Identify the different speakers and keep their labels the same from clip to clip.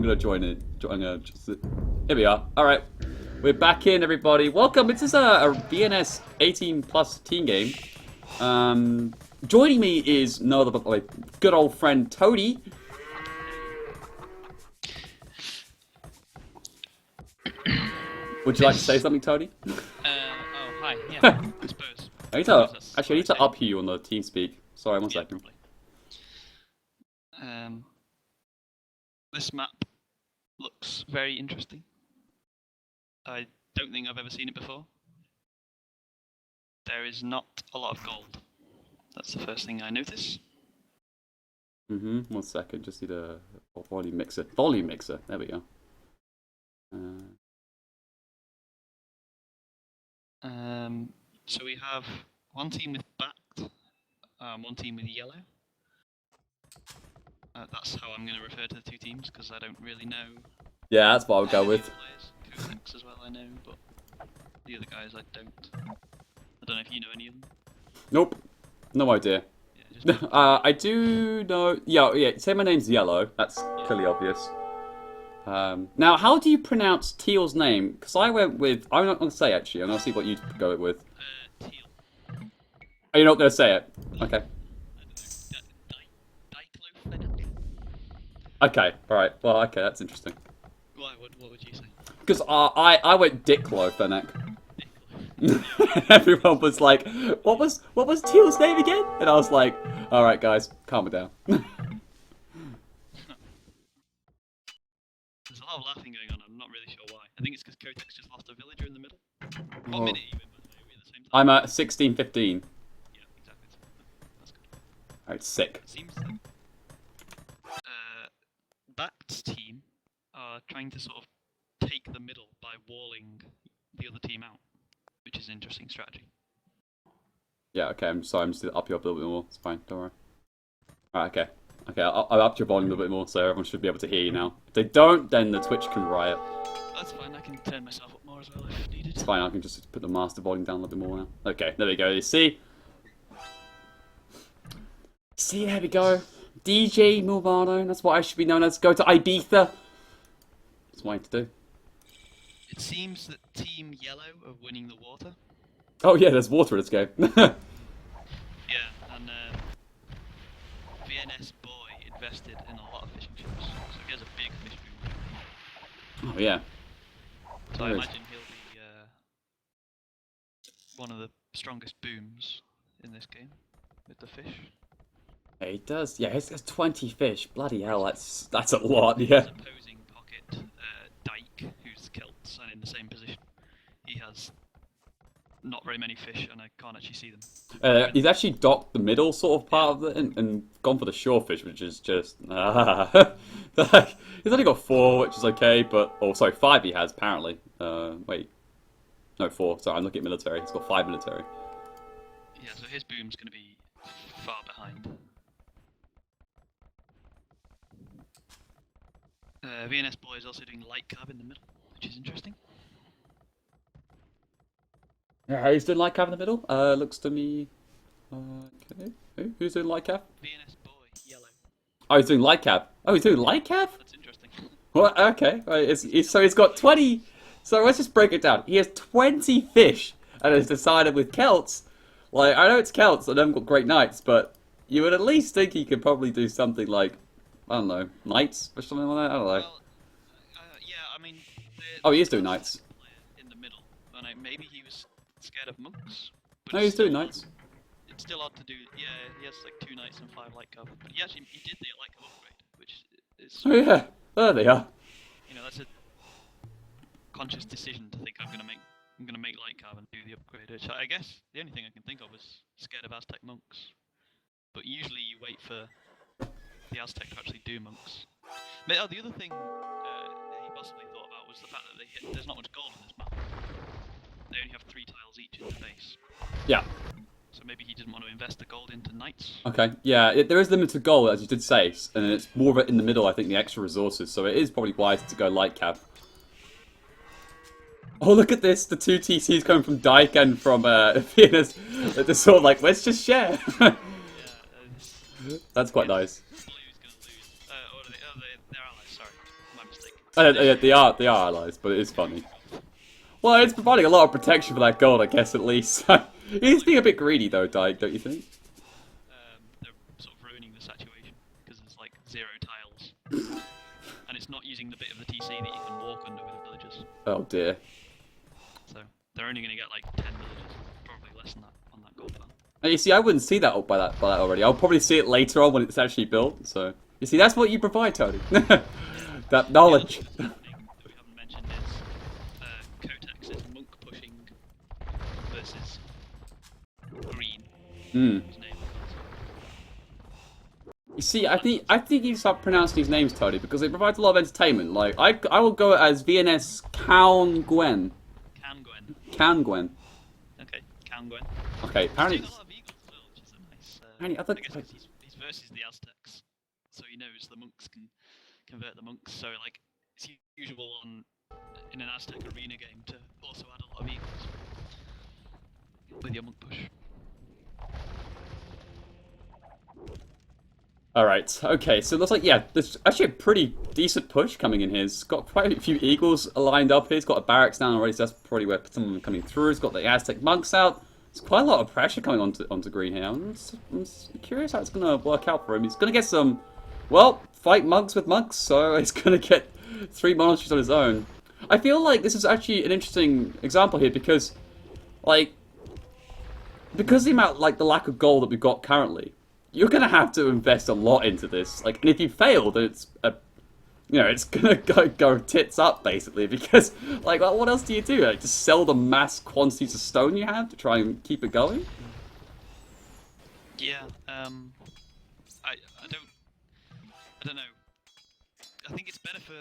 Speaker 1: I'm gonna join it. Here we are. All right, we're back in, everybody. Welcome. This is a VNS 18 plus team game. Joining me is no other but my good old friend Toady. Would you like to say something, Toady?
Speaker 2: Hi. Yeah, I suppose.
Speaker 1: I need to up you on the team speak. Sorry, one second.
Speaker 2: Probably. This map looks very interesting. I don't think I've ever seen it before. There is not a lot of gold. That's the first thing I notice.
Speaker 1: 1 second. Just need a volume mixer. Volume mixer. There we go.
Speaker 2: So we have one team with backed, one team with yellow. That's how I'm going to refer to the two teams because I don't really know.
Speaker 1: Yeah, that's what I would go with.
Speaker 2: Conquerors as well, I know, but the other guys I don't. I don't know if you know any of them.
Speaker 1: Nope, no idea.
Speaker 2: Yeah,
Speaker 1: I do know. Yeah. Say my name's Yellow. That's clearly obvious. Now, how do you pronounce Teal's name? Because I went with. I'm not going to say actually. I'm going to see what you go with.
Speaker 2: Teal.
Speaker 1: Oh, you're not going to say it. Okay. Okay. All right. Well, okay. That's interesting.
Speaker 2: What would you say?
Speaker 1: Because I went Diclo Fennec. Everyone was like, "What was Teal's name again?" And I was like, "All right, guys, calm it down."
Speaker 2: There's a lot of laughing going on. I'm not really sure why. I think it's because Kotek's just lost a villager in the middle. What minute are you in, by the way? Are we at the same time?
Speaker 1: I'm at 16:15.
Speaker 2: Yeah, exactly. That's good.
Speaker 1: All right, sick.
Speaker 2: It seems that Bact's team are trying to sort of take the middle by walling the other team out, which is an interesting strategy.
Speaker 1: Yeah, okay, I'm sorry, I'm just going to up you up a little bit more. It's fine, don't worry. Alright, okay. Okay, I'll up your volume a little bit more so everyone should be able to hear you now. If they don't, then the Twitch can riot.
Speaker 2: That's fine, I can turn myself up more as well if needed.
Speaker 1: It's fine, I can just put the master volume down a little bit more now. Okay, there we go. You see? See, there we go. DJ Milvano, that's what I should be known as. Go to Ibiza. That's what I need to do.
Speaker 2: It seems that Team Yellow are winning the water.
Speaker 1: Oh yeah, there's water in this game.
Speaker 2: Yeah, and VNS Boy invested in a lot of fishing ships, so he has a big fish boom.
Speaker 1: Oh yeah.
Speaker 2: So I imagine he'll be one of the strongest booms in this game with the fish.
Speaker 1: Yeah, he does. Yeah, he has 20 fish. Bloody hell, that's a lot. Yeah.
Speaker 2: His opposing pocket, Dyke, who's Celts and in the same position, he has not very many fish, and I can't actually see them.
Speaker 1: He's actually docked the middle sort of part of it and gone for the shore fish, which is just he's only got 4, which is okay, but sorry, 5 he has apparently. Wait, no 4. Sorry, I'm looking at military. He's got 5 military.
Speaker 2: Yeah, so his boom's going to be far behind. VNS Boy is also doing light cab in the middle, which is interesting.
Speaker 1: Yeah, he's doing light cav in the middle. Looks to me. Okay. Who's doing light cav?
Speaker 2: VNS Boy, yellow.
Speaker 1: Oh, he's doing light cav. Oh, he's doing light cav?
Speaker 2: That's interesting.
Speaker 1: What? Okay. Right, so he's got 20. So let's just break it down. He has 20 fish and has decided with Celts. Like, I know it's Celts and they've got great knights, but you would at least think he could probably do something like, I don't know, knights or something like that? I don't know.
Speaker 2: Well, yeah, I mean...
Speaker 1: Oh, he is doing knights.
Speaker 2: In the middle, and maybe he was scared of monks. But
Speaker 1: No, he's doing knights.
Speaker 2: It's still hard to do. Yeah, he has like 2 knights and 5 light cover. But he did the light cover upgrade, which is...
Speaker 1: Oh yeah, there they are.
Speaker 2: You know, that's a conscious decision to think I'm gonna make light cover and do the upgrade. Which I guess the only thing I can think of is scared of Aztec monks. But usually you wait for the Aztec to actually do monks. But the other thing he possibly thought about was the fact that there's not much gold in this map. They only have 3 tiles each in the base.
Speaker 1: Yeah.
Speaker 2: So maybe he didn't want to invest the gold into knights.
Speaker 1: Okay, yeah, there is limited gold, as you did say, and it's more of it in the middle, I think, the extra resources, so it is probably wise to go light cav. Oh, look at this, the 2 TCs coming from Dyke and from Venus. They're just sort of like, let's just share.
Speaker 2: Yeah,
Speaker 1: That's quite nice.
Speaker 2: Blue's gonna lose. They're allies, sorry. My mistake.
Speaker 1: Yeah, they are allies, but it is funny. Well, it's providing a lot of protection for that gold, I guess, at least. He's being a bit greedy, though, Dyke, don't you think?
Speaker 2: They're sort of ruining the situation because there's like 0 tiles, and it's not using the bit of the TC that you can walk under with the villagers.
Speaker 1: Oh, dear.
Speaker 2: So they're only going to get like 10 villagers, probably less than that on that gold plan.
Speaker 1: And you see, I wouldn't see that by that already. I'll probably see it later on when it's actually built. So you see, that's what you provide, Tony. That knowledge.
Speaker 2: The other thing that we haven't mentioned is Kotex is monk pushing versus green. Whose name
Speaker 1: You see, I think you start pronouncing these names, Tony, because it provides a lot of entertainment. Like I will go as VNS Count Gwen.
Speaker 2: Can Gwen.
Speaker 1: Gwen.
Speaker 2: Okay, Can Gwen.
Speaker 1: Okay, apparently.
Speaker 2: He's doing a lot of eagles as well, which is a nice.
Speaker 1: Other,
Speaker 2: I guess he's versus the Aztecs, so he knows the monks can convert the monks. So like it's usual in an Aztec arena game to also add a lot of eagles with your monk push.
Speaker 1: Alright, okay, so it looks like, yeah, there's actually a pretty decent push coming in here. It's got quite a few eagles lined up here. It's got a barracks down already, so that's probably where some of them are coming through. It's got the Aztec monks out. There's quite a lot of pressure coming onto green here. I'm curious how it's going to work out for him. He's going to get some, well, fight monks with monks, so he's going to get 3 monasteries on his own. I feel like this is actually an interesting example here because, like, because the amount, like, the lack of gold that we've got currently, you're gonna have to invest a lot into this. Like, and if you fail, then it's it's gonna go tits up basically. Because, like, what else do you do? Like, just sell the mass quantities of stone you have to try and keep it going?
Speaker 2: Yeah. I don't know. I think it's better for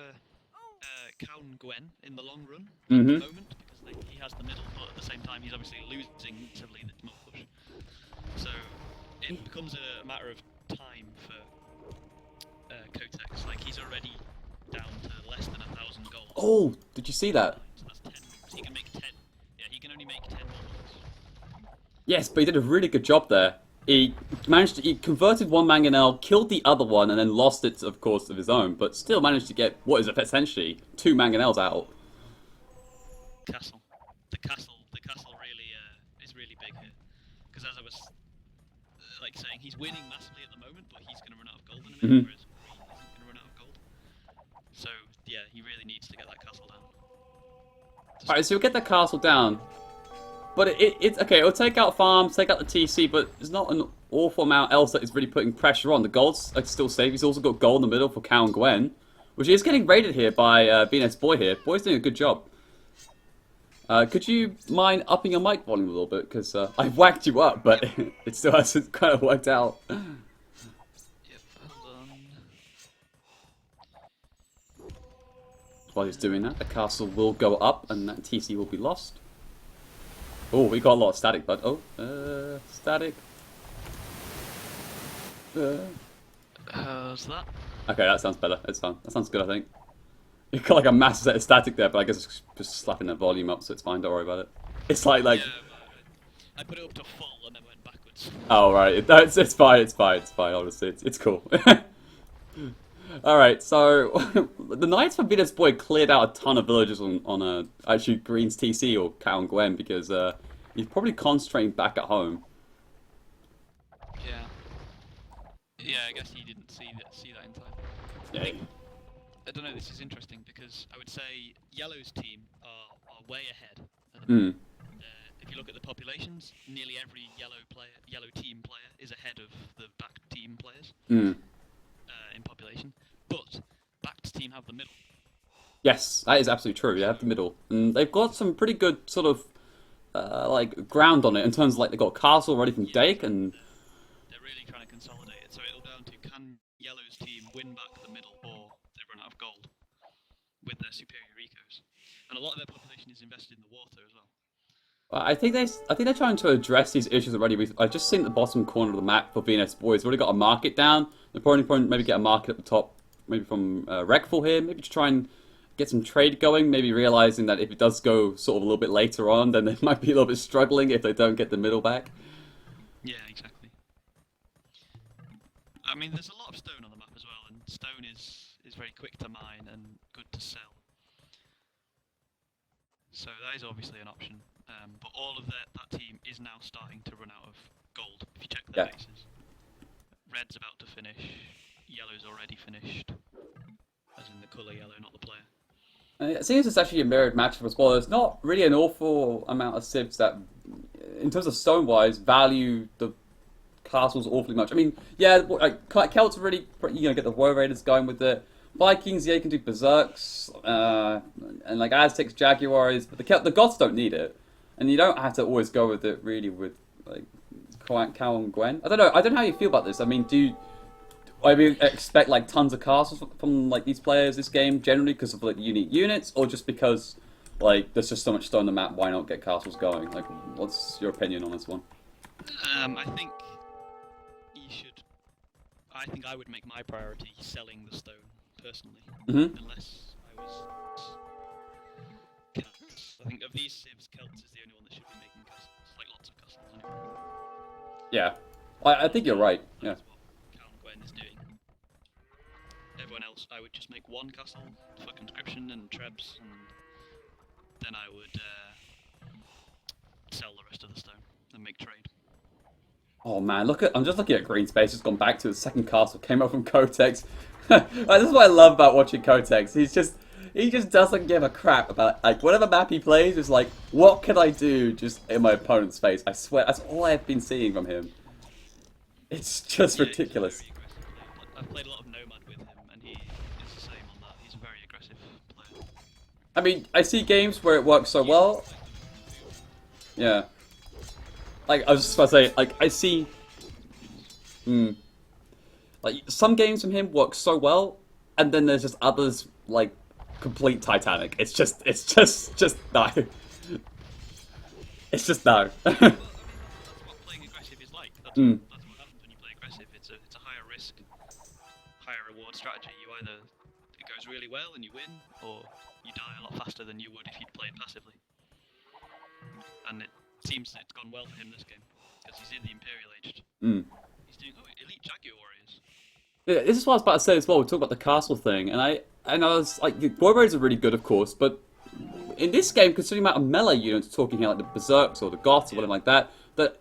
Speaker 2: Count Gwen in the long run at the moment because he has the middle, but at the same time he's obviously losing massively the monk push. So it becomes a matter of time for Kotex. Like, he's already down to less than 1,000 gold.
Speaker 1: Oh, did you see that?
Speaker 2: So that's 10 moves. He can make 10. Yeah, he can only make 10 moves.
Speaker 1: Yes, but he did a really good job there. He converted one mangonel, killed the other one, and then lost it, of course, of his own, but still managed to get what is essentially 2 mangonels out.
Speaker 2: Castle. The castle really is really big here. Because as I was like saying, he's winning massively at the moment, but he's going to run out of gold in a minute, whereas green isn't going to run out of gold. So yeah, he really needs to get that castle down.
Speaker 1: Alright, so we'll get the castle down. But it's okay, it'll take out farms, take out the TC, but there's not an awful amount else that is really putting pressure on. The gold's still safe. He's also got gold in the middle for Count Gwen, which is getting raided here by VNS Boy here. Boy's doing a good job. Could you mind upping your mic volume a little bit? Because I've whacked you up, but it still hasn't kind of worked out.
Speaker 2: Yep, hold on.
Speaker 1: While he's doing that, the castle will go up and that TC will be lost. Oh, we got a lot of static, bud. Oh, static.
Speaker 2: How's that?
Speaker 1: Okay, that sounds better. It's fine. That sounds good, I think. You got like a massive set of static there, but I guess it's just slapping the volume up, so it's fine. Don't worry about it. It's like.
Speaker 2: Yeah, I put it up to full and then went backwards.
Speaker 1: Oh right, it's fine. It's fine. It's fine. Honestly, it's cool. All right, so the Knights from VNS Boy cleared out a ton of villages on actually Green's TC or Count Gwen because he's probably concentrating back at home.
Speaker 2: Yeah. Yeah, I guess he didn't see that in time.
Speaker 1: Yeah.
Speaker 2: I don't know, this is interesting because I would say Yellow's team are way ahead at the moment. If you look at the populations, nearly every Yellow team player is ahead of the back team players in population. But backed team have the middle.
Speaker 1: Yes, that is absolutely true. They have the middle, and they've got some pretty good sort of like ground on it in terms of like they've got a castle ready from Dake, and
Speaker 2: they're really trying to consolidate it. So it'll down to can Yellow's team win back the middle or they run out of gold with their superior ecos. And a lot of their population is invested in the water as well.
Speaker 1: I think they're trying to address these issues already. I've just seen the bottom corner of the map for VNS Boys. They've already got a market down. They're probably maybe get a market at the top, maybe from Rekful here. Maybe to try and get some trade going. Maybe realizing that if it does go sort of a little bit later on, then they might be a little bit struggling if they don't get the middle back.
Speaker 2: Yeah, exactly. I mean, there's a lot of stone on the map as well, and stone is very quick to mine and good to sell. So that is obviously an option. But all of that team is now starting to run out of gold. If you check their bases, red's about to finish. Yellow's already finished, as in the colour yellow, not the player.
Speaker 1: It seems it's actually a mirrored matchup as well. There's not really an awful amount of civs that, in terms of stone-wise, value the castles awfully much. I mean, yeah, like Celts really, get the War Raiders going with it. Vikings, yeah, you can do Berserks, and like Aztecs, Jaguars, but the Goths don't need it, and you don't have to always go with it really with like Cal and Gwen. I don't know. I don't know how you feel about this. I mean, I expect like tons of castles from like these players this game generally because of like unique units, or just because like there's just so much stone on the map? Why not get castles going? Like, what's your opinion on this one?
Speaker 2: I think you should. I think I would make my priority selling the stone personally, unless I was Celts. I think of these civs, Celts is the only one that should be making castles, like lots of castles anyway.
Speaker 1: Yeah, I think you're right. Yeah.
Speaker 2: That's what Cal and Gwen is doing. Everyone else, I would just make one castle for conscription and trebs, and then I would sell the rest of the stone and make trade.
Speaker 1: Oh man, I'm just looking at Green Space. Just gone back to his second castle. Came up from Kotex. This is what I love about watching Kotex. He just doesn't give a crap about like whatever map he plays. Is like, what can I do just in my opponent's face? I swear, that's all I've been seeing from him. It's just ridiculous.
Speaker 2: He's a very aggressive player. I've played a lot of Nomad with him, and he is the same on that. He's a very aggressive player.
Speaker 1: I mean, I see games where it works so well. Yeah. Like, I was just about to say, like, I see... Like, some games from him work so well, and then there's just others, like, complete Titanic. It's just no. It's just no.
Speaker 2: That's what playing aggressive is like. That's what happens when you play aggressive. It's a higher risk, higher reward strategy. It goes really well and you win, or you die a lot faster than you would if you'd played passively. And it seems that it's gone well for him this game, because he's in the Imperial Age. He's doing elite Jaguar warriors.
Speaker 1: Yeah, this is what I was about to say as well. We talk about the castle thing, and I was like, the War Raiders are really good, of course, but in this game, considering the amount of melee units, talking here like the Berserks or the Goths or whatever like that, the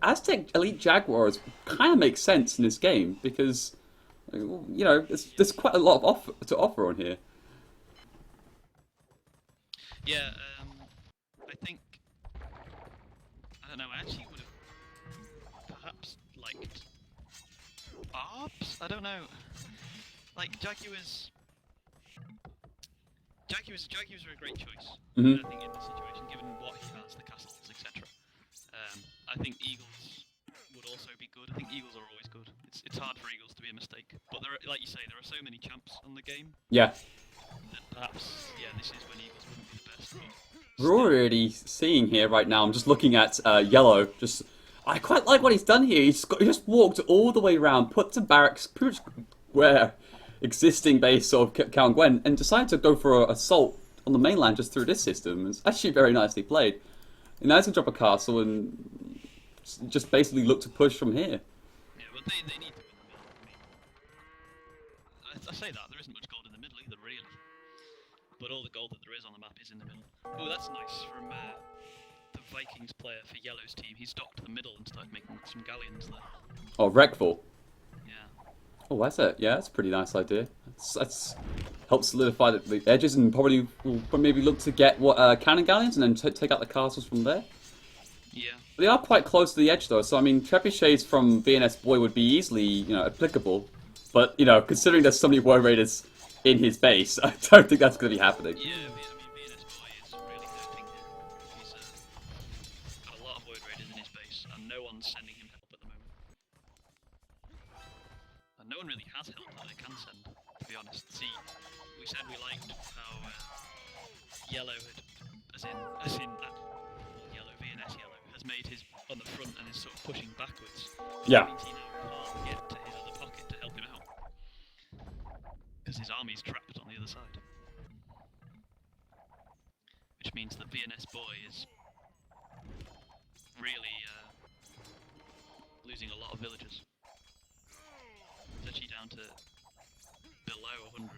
Speaker 1: Aztec elite Jaguars kind of makes sense in this game because there's quite a lot to offer on here.
Speaker 2: Yeah, I think I don't know. I actually would have perhaps liked Arbs. I don't know. Like Jaguars are a great choice. I think in this situation, given what he has, the castles, etc. I think Eagles would also be good. I think Eagles are always good. It's hard for Eagles to be a mistake, but like you say, there are so many champs on the game.
Speaker 1: Yeah.
Speaker 2: That perhaps, this is when Eagles wouldn't be the best.
Speaker 1: We're already seeing here right now. I'm just looking at Yellow. I quite like what he's done here. He just walked all the way around, put some barracks, pretty much where existing base of Cal and Gwen, and decided to go for an assault on the mainland just through this system. It's actually very nicely played. And now he's going to drop a castle and just basically look to push from here.
Speaker 2: Yeah, but they need to win the middle. I mean, I say that, there isn't much gold in the middle either, really. But all the gold that there is on the map is in the middle. Oh, that's nice from the Vikings player for Yellow's team. He stopped the middle and started making some galleons there.
Speaker 1: Oh, Wreckful.
Speaker 2: Yeah.
Speaker 1: Oh, that's it. Yeah, that's a pretty nice idea. That's helps solidify the edges, and probably will maybe look to get cannon galleons and then take out the castles from there.
Speaker 2: Yeah.
Speaker 1: They are quite close to the edge though, so I mean, trebuchets from VNS Boy would be easily, applicable. But considering there's so many War Raiders in his base, I don't think that's going to be happening.
Speaker 2: Yeah, I mean, VNS Boy is really hurting him. He's got a lot of Void Raiders in his base, and no one's sending him help at the moment. And no one really has help that they can send, to be honest. See, we said we liked how Yellow had, as in that Yellow, VNS Yellow, has made his on the front and is sort of pushing backwards.
Speaker 1: Yeah.
Speaker 2: That means he now can't get to his other pocket to help him out, because his army's trapped on the other side. Which means that VNS Boy is really losing a lot of villagers. It's actually down to below 100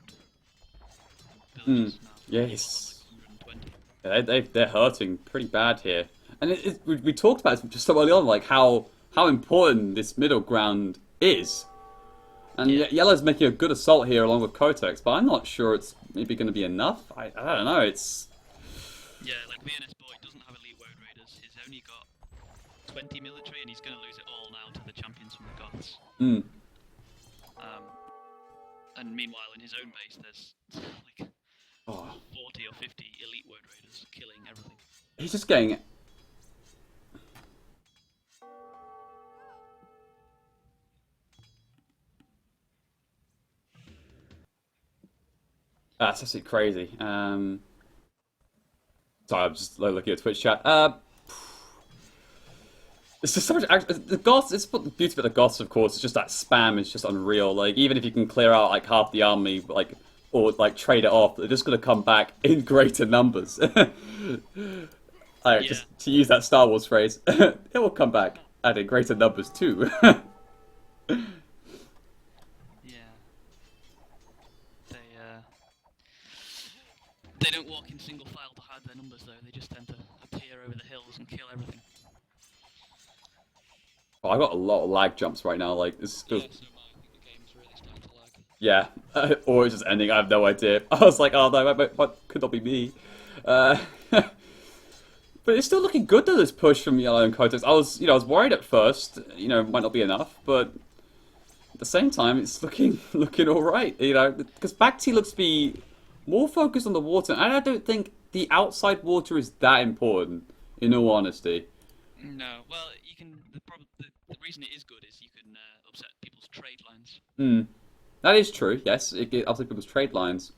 Speaker 2: villagers now.
Speaker 1: Yes.
Speaker 2: He was on like 120.
Speaker 1: They're hurting pretty bad here. And we talked about this just so early on, like how important this middle ground is. And
Speaker 2: Yeah.
Speaker 1: Yellow's making a good assault here along with Kotex, but I'm not sure it's maybe going to be enough. I don't know. It's
Speaker 2: Yeah, like VNS Boy doesn't have elite Woad Raiders. He's only got 20 military, and he's going to lose it all now to the champions from the Goths.
Speaker 1: mm,
Speaker 2: Um, and meanwhile, in his own base, there's like
Speaker 1: oh,
Speaker 2: 40 or 50 elite Woad Raiders killing everything.
Speaker 1: he's just getting. That's absolutely crazy. Sorry, I'm just looking at Twitch chat. It's just so much. The Goths. It's what the beauty of the Goths, of course. It's just that spam is just unreal. Like even if you can clear out like half the army, like or like trade it off, they're just gonna come back in greater numbers.
Speaker 2: Yeah.
Speaker 1: Just to use that Star Wars phrase, it will come back and in greater numbers too.
Speaker 2: Yeah. They don't walk in single file to hide their numbers though. They just tend to appear over the hills and kill everything.
Speaker 1: Oh, I got a lot of lag jumps right now. Like this feels.
Speaker 2: Yeah, so I think the game's really starting to lag.
Speaker 1: Yeah, or it's just ending. I have no idea. I was like, oh no, what could not be me? But it's still looking good though. This push from Yellow and Kotex. I was worried at first. It might not be enough, but at the same time, it's looking all right. Because Bacti looks to be more focused on the water, and I don't think the outside water is that important. In all honesty.
Speaker 2: No, well, you can. The reason it is good is you can upset people's trade lines.
Speaker 1: Hmm. That is true. Yes, it upsets people's trade lines.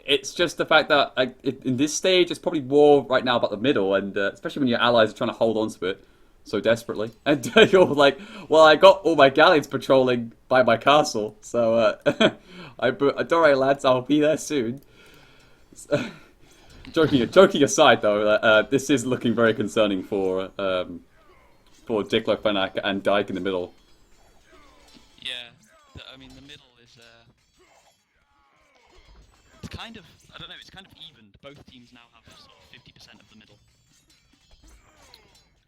Speaker 1: It's just the fact that in this stage, it's probably more right now about the middle, and especially when your allies are trying to hold on to it so desperately. And you're like, well, I got all my galleons patrolling by my castle, so don't worry, lads, I'll be there soon. Joking aside, though, this is looking very concerning for Diclofenac and Dyke in the middle.
Speaker 2: Yeah, I mean the middle is it's kind of I don't know. It's kind of evened. Both teams now have sort of 50% of the middle,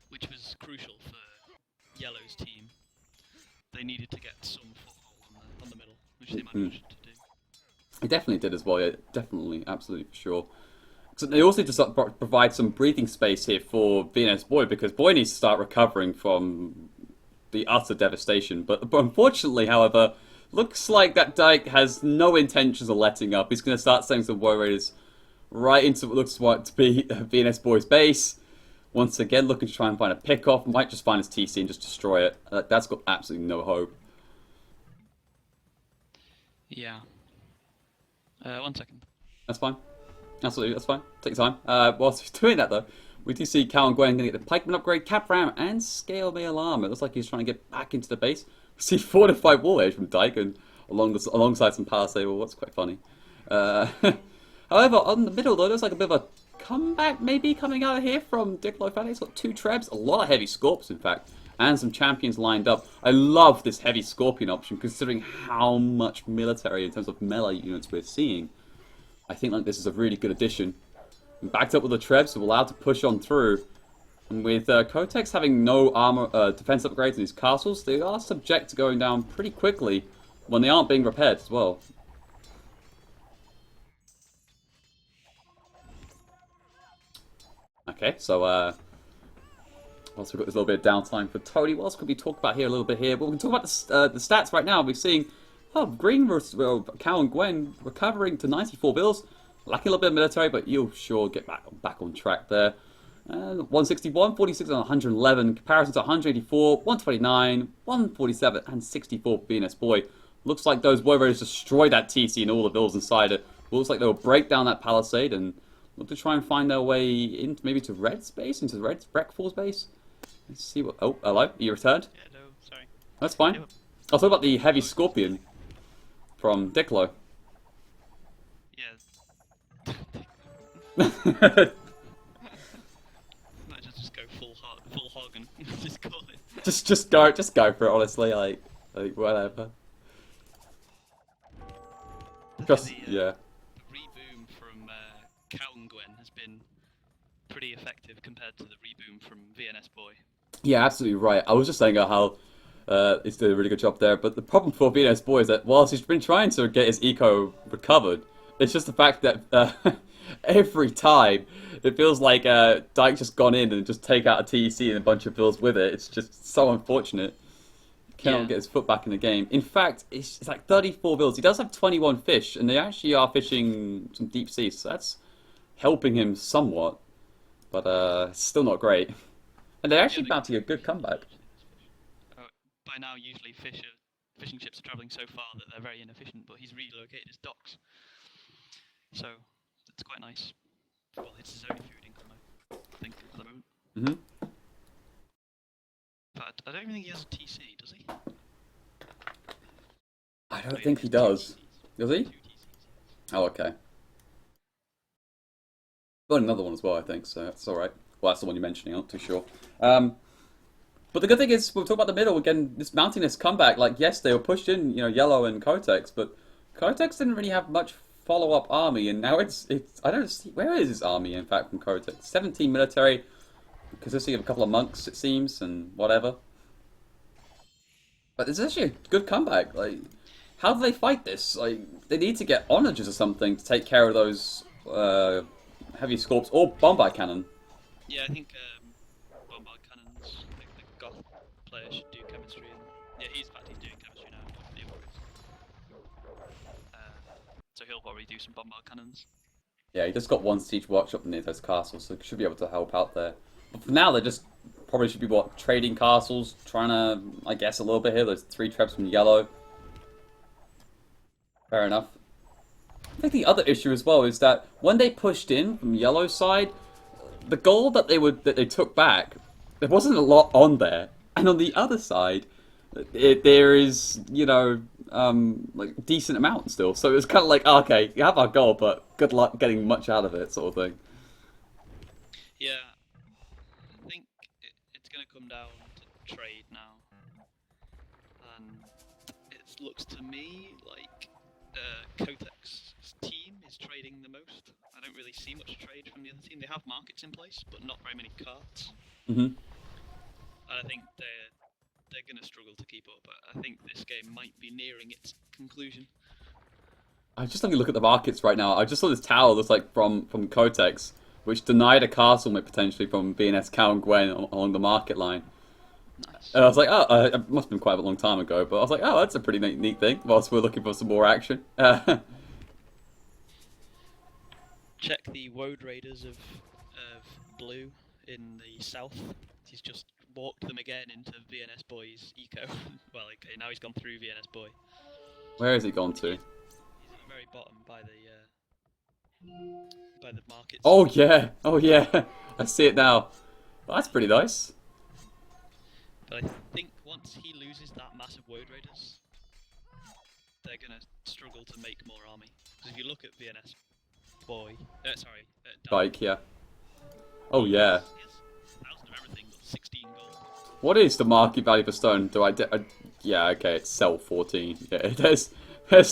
Speaker 2: which was crucial for Yellow's team. They needed to get some foothold on the middle, which they managed to do.
Speaker 1: It definitely did as well. Yeah, definitely, absolutely for sure. So they also just provide some breathing space here for VNS Boy because Boy needs to start recovering from the utter devastation. But unfortunately, however, looks like that Dyke has no intentions of letting up. He's going to start sending some warriors right into what looks to be VNS Boy's base. Once again, looking to try and find a pick-off. Might just find his TC and just destroy it. That's got absolutely no hope.
Speaker 2: Yeah. 1 second.
Speaker 1: That's fine. Absolutely, that's fine. Take your time. Whilst he's doing that, though, we do see Cal and Gwen going to get the Pikeman upgrade, Cap Ram, and Scale Mail Armor. It looks like he's trying to get back into the base. We see fortified wall edge from Dyke and alongside some Palisade Wall. That's quite funny. However, on the middle, though, there's like a bit of a comeback maybe coming out of here from Diclofenac. He's got 2 Trebs, a lot of heavy Scorps, in fact, and some champions lined up. I love this heavy Scorpion option, considering how much military in terms of melee units we're seeing. I think like this is a really good addition. And backed up with the Trebs, so we're allowed to push on through. And with Kotex having no armor defense upgrades in his castles, they are subject to going down pretty quickly when they aren't being repaired as well. Okay, so also we've got this little bit of downtime for Tony. What else could we talk about here a little bit here? Well, we can talk about the stats right now. We're seeing Green versus Cal and Gwen recovering to 94 bills. Lacking a little bit of military, but you'll sure get back on track there. 161, 46, and 111. Comparison to 184, 129, 147, and 64 for VNS Boy. Looks like those warriors destroyed that TC and all the villas inside it. Looks like they'll break down that palisade and look to try and find their way into maybe to Red's base, into Red's Breckfall's base. Let's see what. Oh, hello. You returned?
Speaker 2: Yeah, no, sorry.
Speaker 1: That's fine.
Speaker 2: Yep.
Speaker 1: I'll talk about the heavy Scorpion from Diclo.
Speaker 2: Yeah. Might just go full hog and just call it.
Speaker 1: just go for it. Honestly, like whatever. Just
Speaker 2: The
Speaker 1: yeah.
Speaker 2: reboom from Cal and Gwen has been pretty effective compared to the reboom from VNS Boy.
Speaker 1: Yeah, absolutely right. I was just saying how he's doing a really good job there, but the problem for VNS Boy is that whilst he's been trying to get his eco recovered, it's just the fact that every time it feels like Dyke's just gone in and just take out a TEC and a bunch of bills with it. It's just so unfortunate. Cannot get his foot back in the game. In fact, it's like 34 bills. He does have 21 fish, and they actually are fishing some deep sea, so that's helping him somewhat, but still not great. And they're actually mounting a good comeback.
Speaker 2: By now, usually fishing ships are travelling so far that they're very inefficient, but he's relocated his docks. So, it's quite nice. Well, it's his only food income, I think, at the moment.
Speaker 1: Mm-hmm.
Speaker 2: But I don't even think he has a TC, does he?
Speaker 1: I don't think he does. Does he? Oh, okay. Got another one as well, I think, so that's alright. Well, that's the one you're mentioning, I'm not too sure. But the good thing is, we'll talk about the middle again. This mounting this comeback, like yes, they were pushed in, Yellow and Kotex, but Kotex didn't really have much follow-up army, and now it's I don't see where is his army in fact from Kotex. 17 military, consisting of a couple of monks it seems, and whatever. But it's actually a good comeback. Like, how do they fight this? Like, they need to get onages or something to take care of those heavy scorps or bombard cannon.
Speaker 2: Yeah, I think bombard cannons. I think the goth player should do chemistry, and yeah, he's doing chemistry now. The so he'll probably do some bombard cannons.
Speaker 1: Yeah, he just got one siege workshop near those castles, so he should be able to help out there. But for now, they just probably should be trading castles, trying to, I guess, a little bit here. There's 3 traps from Yellow. Fair enough. I think the other issue as well is that when they pushed in from Yellow side, the gold that they took back, there wasn't a lot on there, and on the other side, there is like decent amount still. So it was kind of like, oh, okay, you have our gold, but good luck getting much out of it, sort of thing.
Speaker 2: Yeah, I think it's going to come down to trade now, and it looks to me like Kotex's team is trading the most. I don't really see much trade from the other team. They have markets in place, but not very many carts.
Speaker 1: Mm-hmm.
Speaker 2: And I think they're going to struggle to keep up. I think this game might be nearing its conclusion.
Speaker 1: I just let me look at the markets right now. I just saw this tower that's like from Kotex, which denied a castle potentially from VNS Cal and Gwen along the market line.
Speaker 2: Nice.
Speaker 1: And I was like, oh, it must have been quite a long time ago, but I was like, oh, that's a pretty neat thing. Whilst we're looking for some more action.
Speaker 2: Check the Woad Raiders of Blue in the south. He's just walked them again into VNS Boy's eco. Well, okay, now he's gone through VNS Boy.
Speaker 1: Where has he gone to?
Speaker 2: He's at the very bottom by the markets.
Speaker 1: Oh yeah, I see it now. Well, that's pretty nice.
Speaker 2: But I think once he loses that massive Woad Raiders, they're gonna struggle to make more army. Because if you look at VNS Boy,
Speaker 1: Dyke, yeah. Oh yeah.
Speaker 2: He has 1,000 of everything, but 16 gold.
Speaker 1: What is the market value per stone? Yeah, okay, it's sell 14. Yeah, there's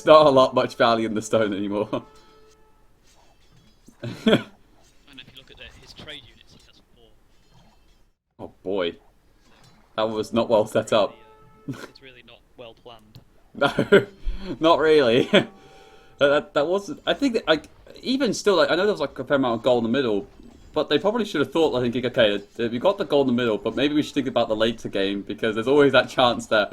Speaker 1: not a lot much value in the stone anymore.
Speaker 2: And if you look at his trade units, he has 4.
Speaker 1: Oh boy, that was not well set up.
Speaker 2: It's really not well planned.
Speaker 1: No, not really. that wasn't. I think that even still, I know there was like a fair amount of gold in the middle, but they probably should have thought, thinking, okay, we got the gold in the middle, but maybe we should think about the later game because there's always that chance that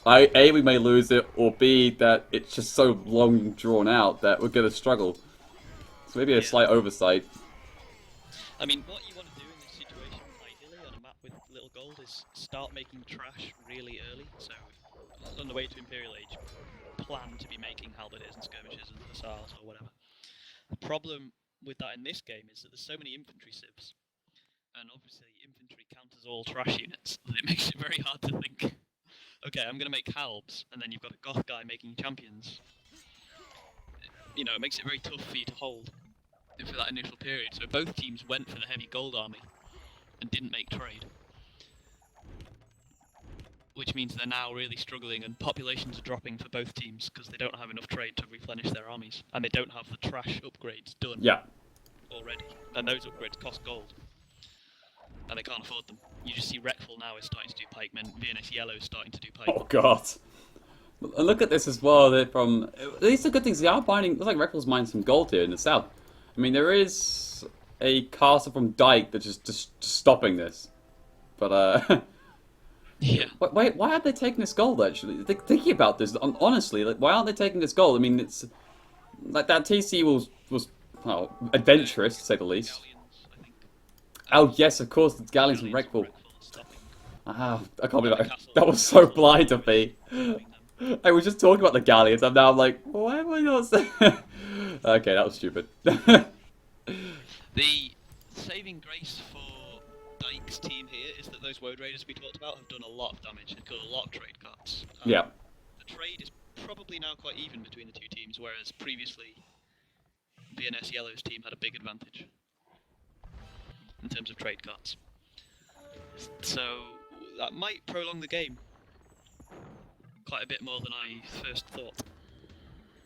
Speaker 1: A, we may lose it, or B, that it's just so long drawn out that we're gonna struggle. So maybe a slight oversight.
Speaker 2: I mean, what you want to do in this situation, ideally, on a map with little gold, is start making trash really early. So, on the way to Imperial Age, plan to be making halberdiers and skirmishers and hussars or whatever. The problem with that in this game is that there's so many infantry civs, and obviously infantry counters all trash units, that it makes it very hard to think, okay, I'm going to make halbs, and then you've got a goth guy making champions. It makes it very tough for you to hold for that initial period. So both teams went for the heavy gold army and didn't make trade, which means they're now really struggling, and populations are dropping for both teams because they don't have enough trade to replenish their armies, and they don't have the trash upgrades done
Speaker 1: Yeah.
Speaker 2: already, and those upgrades cost gold. and they can't afford them. You just see Wreckful now is starting to do pikemen, VNS Yellow is starting to do
Speaker 1: Oh
Speaker 2: pikemen.
Speaker 1: god. And look at this as well. They're from these are good things. They are mining. Looks like Wreckful's mining some gold here in the south. I mean, there is a castle from Dyke that's just stopping this. But
Speaker 2: Yeah.
Speaker 1: wait, why aren't they taking this gold? Actually, thinking about this, honestly, like, why aren't they taking this gold? I mean, it's like that TC was well, adventurous to say the least.
Speaker 2: Galleons, I think.
Speaker 1: Oh yes, of course, the galleons from
Speaker 2: Galleons
Speaker 1: Wreckful.
Speaker 2: are stopping.
Speaker 1: Ah, I can't believe
Speaker 2: The
Speaker 1: that.
Speaker 2: castle
Speaker 1: That was so blind of me.
Speaker 2: stopping them.
Speaker 1: I was just talking about the galleons. I'm now like, why am I not saying? Okay, that was stupid.
Speaker 2: The saving grace for Dyke's team here is that those Woad Raiders we talked about have done a lot of damage and killed a lot of trade cards.
Speaker 1: Yeah.
Speaker 2: The trade is probably now quite even between the two teams, whereas previously VNS Yellow's team had a big advantage in terms of trade cards. So that might prolong the game quite a bit more than I first thought.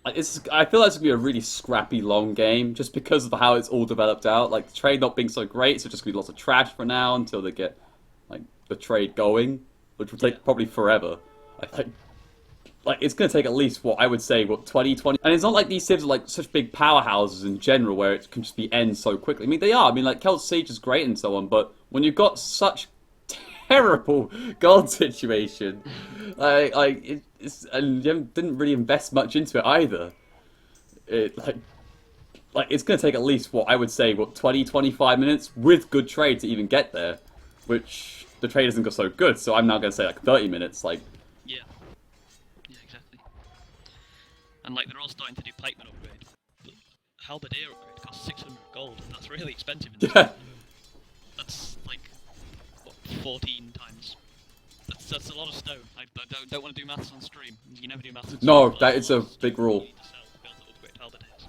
Speaker 1: I feel like it's gonna be a really scrappy, long game, just because of how it's all developed out. Like the trade not being so great, so just gonna be lots of trash for now until they get like the trade going, which will take probably forever. I think. Like it's gonna take at least what I would say 20. And it's not like these civs are like such big powerhouses in general where it can just be end so quickly. I mean they are. I mean like Kel's Siege is great and so on, but when you've got such terrible gold situation, it's and you didn't really invest much into it either. It like it's gonna take at least what I would say 20-25 minutes with good trade to even get there, which the trade doesn't go so good. So I'm now gonna say like 30 minutes. Like
Speaker 2: Yeah. Yeah, exactly. And like they're all starting to do pikeman upgrade. But halberdier upgrade costs 600 gold. That's really expensive in this
Speaker 1: yeah,
Speaker 2: game. That's like what, 14 times. That's a lot of stone. I don't want to do maths on stream. You never do maths on stream.
Speaker 1: no,
Speaker 2: but
Speaker 1: that
Speaker 2: that's
Speaker 1: is
Speaker 2: lot
Speaker 1: a
Speaker 2: of stone
Speaker 1: big rule.
Speaker 2: you need to sell to be able to upgrade halberdiers.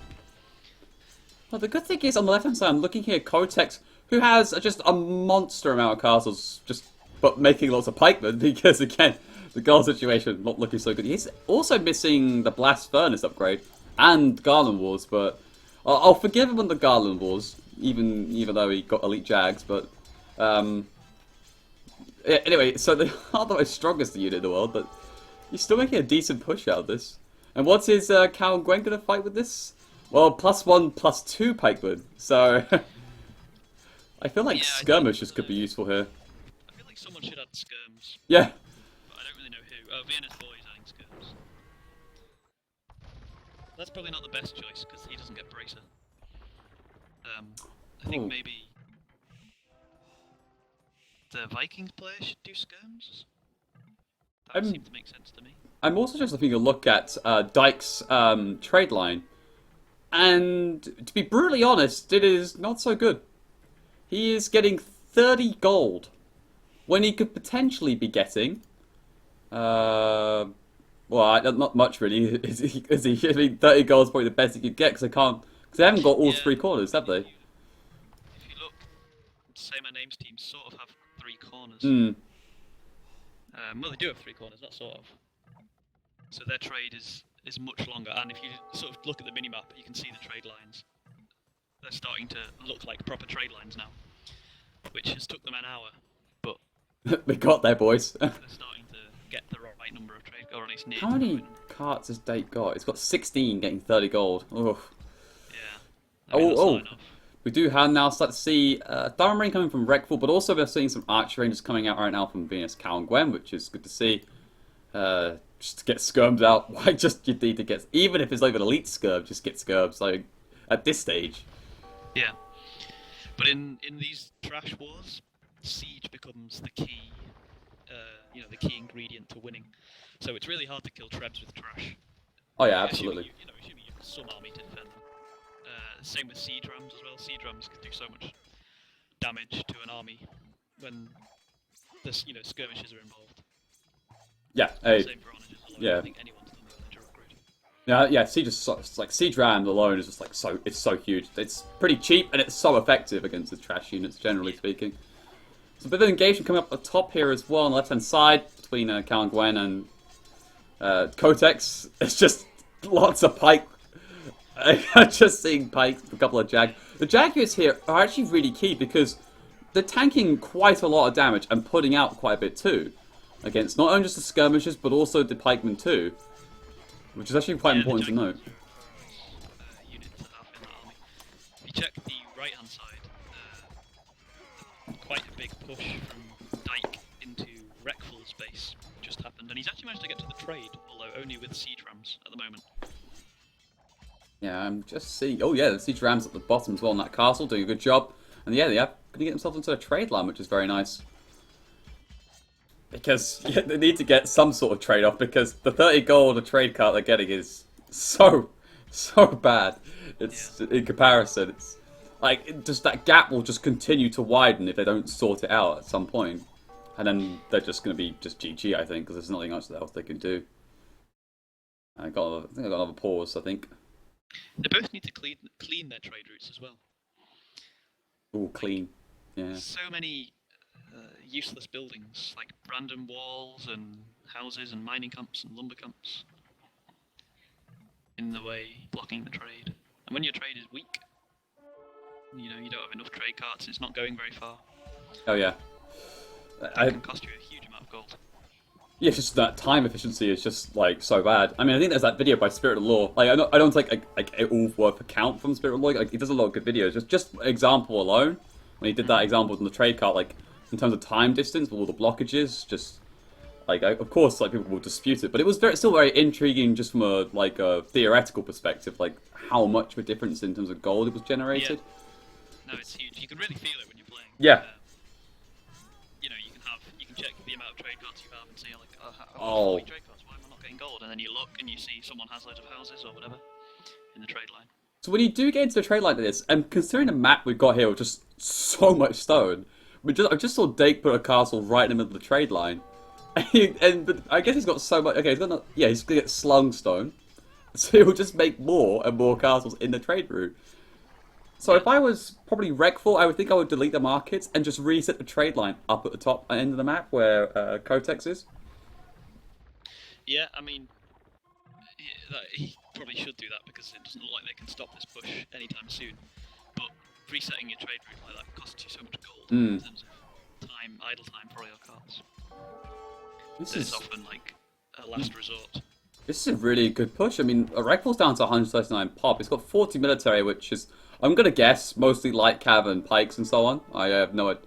Speaker 1: Well, the good thing is on the left hand side, I'm looking here, Kotex, who has just a monster amount of castles, but making lots of pikemen because again, the gold situation not looking so good. He's also missing the Blast Furnace upgrade and Garland Wars, but I'll forgive him on the Garland Wars, even though he got elite Jags. But anyway, so they are the most strongest unit in the world, but he's still making a decent push out of this. And what's his Cal and Gwen gonna fight with this? Well, +1/+2 pikemen. So I feel like
Speaker 2: Yeah, I
Speaker 1: skirmishes
Speaker 2: think,
Speaker 1: could be useful here.
Speaker 2: I feel like someone should add skirms,
Speaker 1: Yeah.
Speaker 2: but I don't really know who. Oh, VNS Boy's adding skirms. That's probably not the best choice because he doesn't get bracer. I think
Speaker 1: Oh.
Speaker 2: maybe the Vikings player should do skirms. That would seem to make sense to me.
Speaker 1: I'm also just taking a look at Dyke's trade line, and to be brutally honest, it is not so good. He is getting 30 gold when he could potentially be getting, well, not much really. Is he? I mean, 30 gold is probably the best he could get because they haven't got all
Speaker 2: Yeah,
Speaker 1: three corners, have they?
Speaker 2: If you look, Say My Name's team sort of have 3 corners.
Speaker 1: Hmm.
Speaker 2: Well, they do have 3 corners, not sort of. So their trade is much longer, and if you sort of look at the minimap, you can see the trade lines. They're starting to look like proper trade lines now, which has took them an hour, but
Speaker 1: We got there, boys.
Speaker 2: they're starting to get the right number of trade, or at least near
Speaker 1: How
Speaker 2: to the
Speaker 1: many
Speaker 2: right number.
Speaker 1: carts has Dake got? It's got 16 getting 30 gold. Ugh.
Speaker 2: Yeah. I mean, that's not enough.
Speaker 1: We do have now start to see Thurman Rain coming from Wreckful, but also we're seeing some Archer Rangers coming out right now from VNS Cal and Gwen, which is good to see. Just to get skirms out, why just you need to get, even if it's like an elite skirm, just get skirms, like, at this stage.
Speaker 2: Yeah. But in these trash wars, siege becomes the key, the key ingredient to winning. So it's really hard to kill trebs with trash.
Speaker 1: Oh yeah, absolutely.
Speaker 2: Assuming you've got some army to defend them. Same with siege rams as well. Siege rams can do so much damage to an army when the skirmishes are involved.
Speaker 1: Yeah, hey,
Speaker 2: Same for onagers alone.
Speaker 1: yeah.
Speaker 2: I think anyone's done the onager upgrade.
Speaker 1: Yeah, Siege is it's like Siege Ram alone is just like it's so huge. It's pretty cheap and it's so effective against the trash units, generally speaking. So a bit of engagement coming up at the top here as well on the left hand side between Cal and Gwen and Kotex. It's just lots of pike. I'm just seeing pikes, a couple of jag. The Jaguars here are actually really key because they're tanking quite a lot of damage and putting out quite a bit too, against not only just the skirmishers but also the pikemen too, which is actually quite important to note.
Speaker 2: Units that have in that army. If you check the right-hand side, quite a big push from Dyke into Wreckful's base just happened, and he's actually managed to get to the trade, although only with siege rams at the moment.
Speaker 1: Yeah, I'm just seeing. Oh yeah, the siege rams at the bottom as well in that castle, doing a good job. And yeah, they are going to get themselves into a trade line, which is very nice. Because yeah, they need to get some sort of trade off, because the 30 gold a trade card they're getting is so bad. It's in comparison. It's like just that gap will just continue to widen if they don't sort it out at some point, and then they're just going to be just GG, I think, because there's nothing else they can do. I think I got another pause. I think.
Speaker 2: They both need to clean their trade routes as well.
Speaker 1: All clean. Yeah.
Speaker 2: So many useless buildings, like random walls and houses and mining camps and lumber camps in the way, blocking the trade. And when your trade is weak, you know, you don't have enough trade carts, it's not going very far.
Speaker 1: Oh yeah.
Speaker 2: It can cost you a huge amount of gold.
Speaker 1: Yeah, it's just that time efficiency is just like so bad. I mean, I think there's that video by Spirit of Law. Like, I don't take like it all worth account from Spirit of Law. Like, he does a lot of good videos. Just example alone, when he did that example on the trade cart, like in terms of time distance with all the blockages, just like of course, like people will dispute it, but it was still very intriguing, just from a theoretical perspective, like how much of a difference in terms of gold it was generated.
Speaker 2: Yeah. No, it's huge. You can really feel it when you're playing.
Speaker 1: Yeah.
Speaker 2: You know, you can check the amount of trade cards you have and see like,
Speaker 1: oh.
Speaker 2: Trade cards. Why am I not getting gold? And then you look and you see someone has loads of houses or whatever in the trade line.
Speaker 1: So when you do get into a trade like this, and considering the map we've got here with just so much stone, I just saw Dake put a castle right in the middle of the trade line, but I guess he's got so much. Okay, he's gonna get slung stone, so he'll just make more and more castles in the trade route. So if I was probably Wreckful, I would think I would delete the markets and just reset the trade line up at the top end of the map where Kotex is.
Speaker 2: Yeah, I mean, he probably should do that because it doesn't look like they can stop this push anytime soon. But resetting your trade route like that costs you so much gold in terms of idle time for all your cards. This is often like a last resort.
Speaker 1: This is a really good push. I mean, Wreckful's down to 139 pop. It's got 40 military, which is, I'm going to guess, mostly light cav and pikes and so on. I have no idea.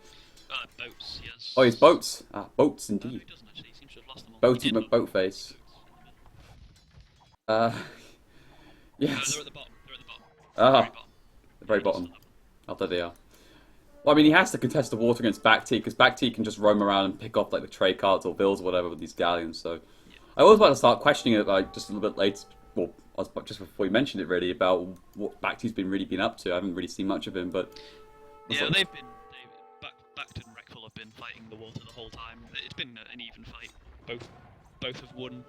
Speaker 2: Boats, yes.
Speaker 1: Oh, he's boats. Ah, boats indeed.
Speaker 2: No, he doesn't actually. He seems to have lost them all.
Speaker 1: Boaty McBoatface. Yes.
Speaker 2: No, they're at the bottom. They're at the bottom.
Speaker 1: The very bottom. Oh, there they are. Well, I mean, he has to contest the water against Bacti, because Bacti can just roam around and pick off like the trade cards or bills or whatever with these galleons. So, I was about to start questioning it like just a little bit later. Well, just before you mentioned it, really, about what Bacti's been up to. I haven't really seen much of him, but
Speaker 2: yeah, they've Bacti and Wreckful have been fighting the water the whole time. It's been an even fight. Both have won,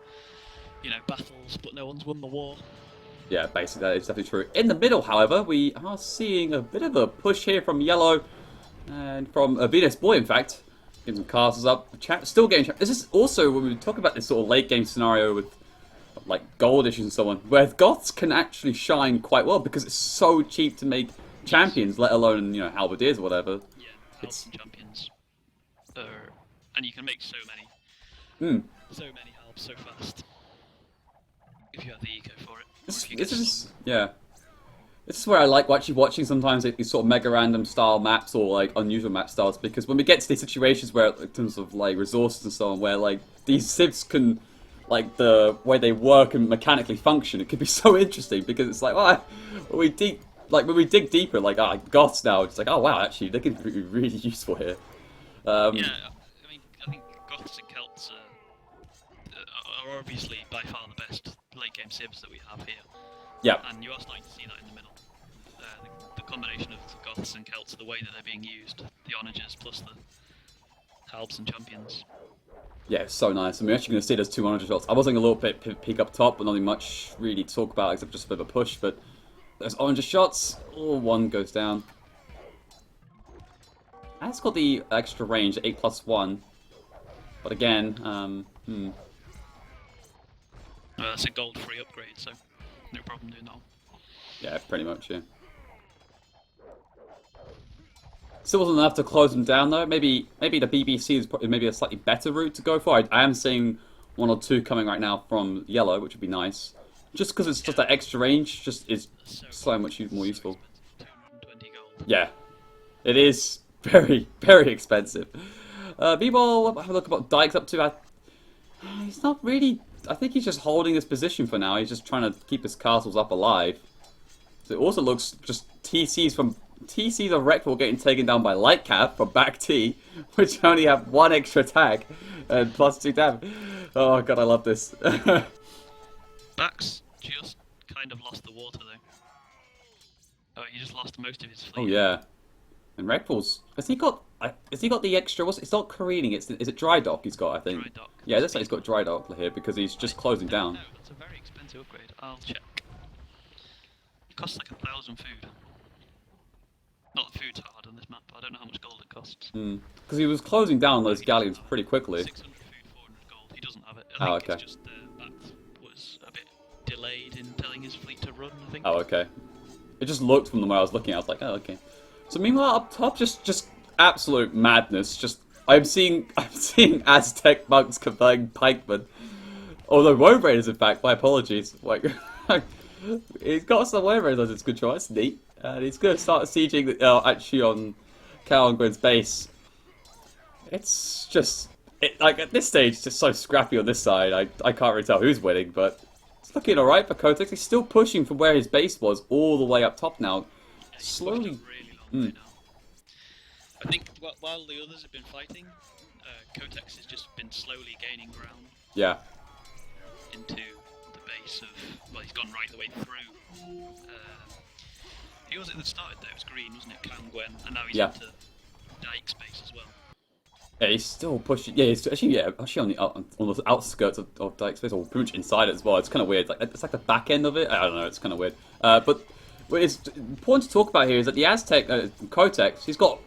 Speaker 2: you know, battles, but no one's won the war.
Speaker 1: Yeah, basically that is definitely true. In the middle, however, we are seeing a bit of a push here from Yellow and from VNS Boy, in fact. Getting some castles up. Still getting... This is also when we talk about this sort of late game scenario with like gold issues and so on, where Goths can actually shine quite well because it's so cheap to make champions, let alone, you know, halberdiers or whatever.
Speaker 2: Yeah, halbs and champions. And you can make so many. So many halbs so fast. If you have the eco for it. This
Speaker 1: is where I like actually watching sometimes these sort of mega random style maps or like unusual map styles, because when we get to these situations where in terms of like resources and so on, where like these civs can, like the way they work and mechanically function, it could be so interesting because it's like, well, when we dig deeper, like Goths now, it's like, oh wow, actually they can be really useful here.
Speaker 2: Yeah, I mean, I think Goths and Celts are obviously by far the best late game civs that we have here.
Speaker 1: Yeah.
Speaker 2: And you are starting to see that in the middle. The combination of the Goths and Celts, the way that they're being used, the onagers plus the halbs and champions.
Speaker 1: Yeah, it's so nice. And we're actually going to see those 200 shots. I was going a little bit peek up top, but nothing much really to talk about except just a bit of a push. But those orange shots, oh, one goes down. And it's got the extra range, 8+1. But again,
Speaker 2: That's a gold-free upgrade, so no problem doing that.
Speaker 1: Yeah, pretty much, yeah. Still wasn't enough to close them down though. Maybe the BBC is probably maybe a slightly better route to go for. I am seeing one or two coming right now from yellow, which would be nice. Just because it's just that extra range, just is so much more useful.
Speaker 2: Expensive. 220 gold.
Speaker 1: Yeah, it is very, very expensive. Meanwhile, have a look at what Dyke's up to. He's not really. I think he's just holding his position for now. He's just trying to keep his castles up alive. So it also looks just TCs of Wreckful getting taken down by Lightcap from back T, which only have one extra attack and plus 2 damage. Oh god, I love this.
Speaker 2: Bax just kind of lost the water though. Oh, he just lost most of his fleet.
Speaker 1: Oh yeah. And Wreckful's has he got the extra? It's not careening. Is it dry dock? He's got, I think.
Speaker 2: Dry dock.
Speaker 1: Yeah, it looks like he's got dry dock here because he's just closing down.
Speaker 2: No, that's a very expensive upgrade. I'll check. It costs like 1,000 food. Not that food's hard on this map, but I don't know how much gold it costs.
Speaker 1: Because he was closing down those galleons pretty quickly.
Speaker 2: 600 food, 400 gold. He doesn't have it.
Speaker 1: Oh,
Speaker 2: I think
Speaker 1: okay.
Speaker 2: it's just that was a bit delayed in telling his fleet to run, I think.
Speaker 1: Oh, okay. It just looked from the way I was looking. I was like, oh, okay. So meanwhile, up top, just absolute madness. Just I'm seeing Aztec monks converting pikemen. Although Woe Raiders, in fact, my apologies. Like, he's got some Woe Raiders. It's a good choice. Neat. And he's going to start sieging actually on Calangren's base. It's just like at this stage, it's just so scrappy on this side. I can't really tell who's winning, but it's looking alright for Kotex. He's still pushing from where his base was all the way up top now.
Speaker 2: Yeah, he's
Speaker 1: Slowly.
Speaker 2: pushed a really long way now. I think while the others have been fighting, Kotex has just been slowly gaining ground
Speaker 1: Yeah.
Speaker 2: into the base of. Well, he's gone right the way through. He was at the start there. It was green, wasn't it? Calangren, and now he's
Speaker 1: Yeah.
Speaker 2: into Dyke's base as well.
Speaker 1: Yeah, he's still pushing. Yeah, he's actually on the outskirts of Dyke's base, or pretty much inside it as well. It's kind of weird. It's like the back end of it. I don't know. It's kind of weird. But what is important to talk about here is that the Aztec Kotex, he's got,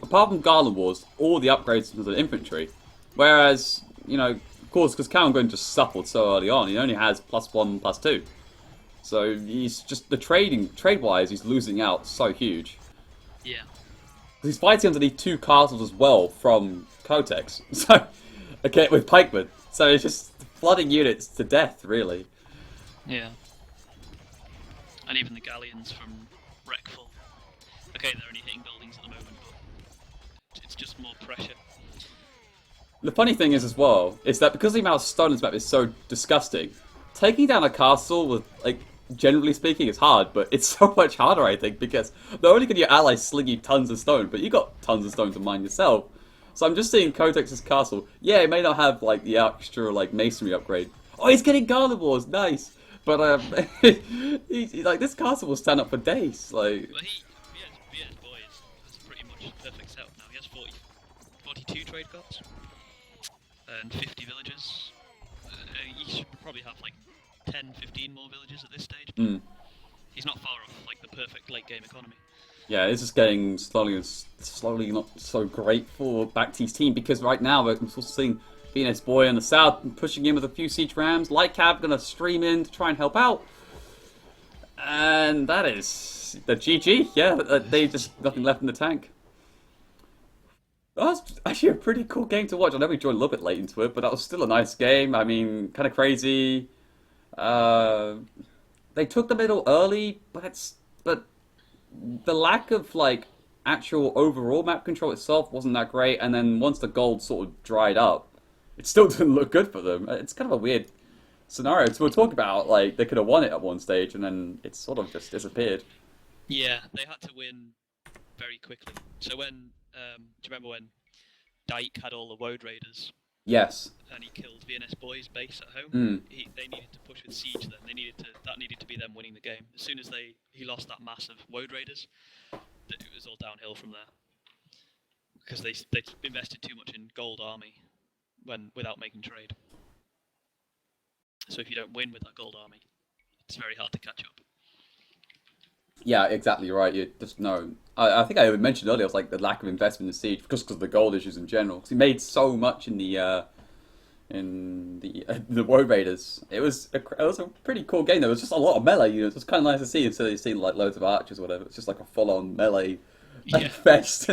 Speaker 1: apart from Garland Wars, all the upgrades to the infantry. Whereas, of course, because Calangren just suffered so early on, he only has +1, +2. So he's just trade-wise, he's losing out so huge.
Speaker 2: Yeah.
Speaker 1: He's fighting underneath 2 castles as well from Kotex. So, okay, with pikemen. So it's just flooding units to death, really.
Speaker 2: Yeah. And even the galleons from Wreckful. Okay, they're only hitting buildings at the moment, but it's just more pressure.
Speaker 1: The funny thing is as well, is that because the amount of stone in this map is so disgusting, taking down a castle with, generally speaking, is hard, but it's so much harder, I think, because not only can your allies sling you tons of stone, but you got tons of stone to mine yourself. So I'm just seeing Kotex's castle. Yeah, it may not have, the extra, masonry upgrade. Oh, he's getting Garland Wars, nice! But, this castle will stand up for days,
Speaker 2: Well, VNS Boys has pretty much perfect setup now. He has 42 trade cards and 50 villages. He should probably have 10, 15 more villages at this stage. But he's not far off the perfect late game economy.
Speaker 1: Yeah, it's just getting slowly not so great for Bacti's team, because right now we're also seeing VNS Boy on the south pushing in with a few siege rams. Lightcap gonna stream in to try and help out. And that is the GG. Yeah, they just nothing left in the tank. That was actually a pretty cool game to watch. I know we joined a little bit late into it, but that was still a nice game. I mean, kind of crazy. They took the middle early, but the lack of actual overall map control itself wasn't that great. And then once the gold sort of dried up, it still didn't look good for them. It's kind of a weird scenario. So we'll talk about they could have won it at one stage, and then it sort of just disappeared.
Speaker 2: Yeah, they had to win very quickly. So when do you remember when Dyke had all the Woad Raiders?
Speaker 1: Yes.
Speaker 2: And he killed VNS Boys' base at home. They needed to push with siege then. That needed to be them winning the game. As soon as he lost that mass of Woad Raiders, it was all downhill from there. Because they invested too much in gold army without making trade. So if you don't win with that gold army, it's very hard to catch up.
Speaker 1: Yeah, exactly right. You just know. I think I even mentioned earlier, it was the lack of investment in siege, just because of the gold issues in general. Because he made so much in the Woad Raiders. It was a pretty cool game. There was just a lot of melee units. It was kind of nice to see instead of seeing loads of archers or whatever. It's just a full-on melee fest.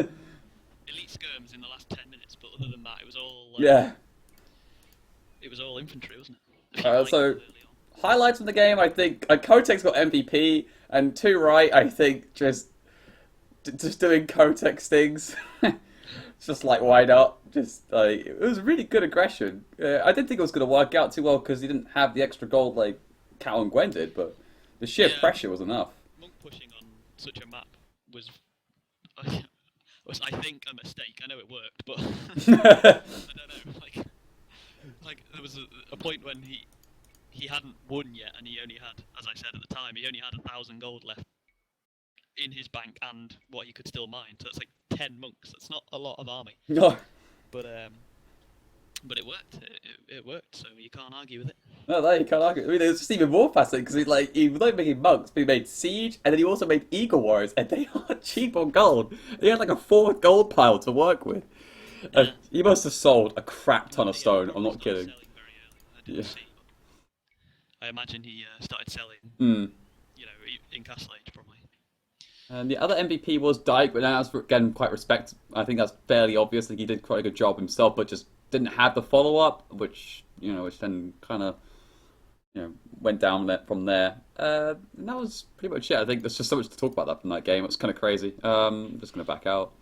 Speaker 2: elite skirms in the last 10 minutes, but other than that, it was all
Speaker 1: Yeah.
Speaker 2: it was all infantry, wasn't it? If you like
Speaker 1: So
Speaker 2: early on.
Speaker 1: highlights from the game, I think Kotek's got MVP, and to right, I think just doing Kotek things. It's just like why not? Just like it was really good aggression. I didn't think it was going to work out too well because he didn't have the extra gold like Cal and Gwen did, but the sheer
Speaker 2: Yeah,
Speaker 1: pressure was enough.
Speaker 2: monk pushing on such a map was, was I think a mistake. I know it worked, but I don't know. Like there was a point when he hadn't won yet, and he only had, as I said at the time, he only had 1,000 gold left in his bank and what he could still mine. So it's like 10 monks. That's not a lot of army,
Speaker 1: No,
Speaker 2: but it worked. It worked. So you can't argue with it.
Speaker 1: no, there you can't argue. I mean, it was just even more fascinating because he was like making monks, but he made siege, and then he also made eagle warriors, and they are cheap on gold. He had like a 4 gold pile to work with.
Speaker 2: Yeah.
Speaker 1: He must have sold a crap ton of
Speaker 2: Yeah,
Speaker 1: stone. I'm
Speaker 2: probably
Speaker 1: not
Speaker 2: started
Speaker 1: kidding.
Speaker 2: selling very early. I
Speaker 1: Yeah.
Speaker 2: didn't see, but I imagine he started selling,
Speaker 1: Mm.
Speaker 2: in Castle Age probably.
Speaker 1: And the other MVP was Dyke, but that's again quite respect. I think that's fairly obvious. Like he did quite a good job himself, but just didn't have the follow up, which then kind of went down from there. And that was pretty much it. I think there's just so much to talk about that from that game. It was kind of crazy. I'm just gonna back out.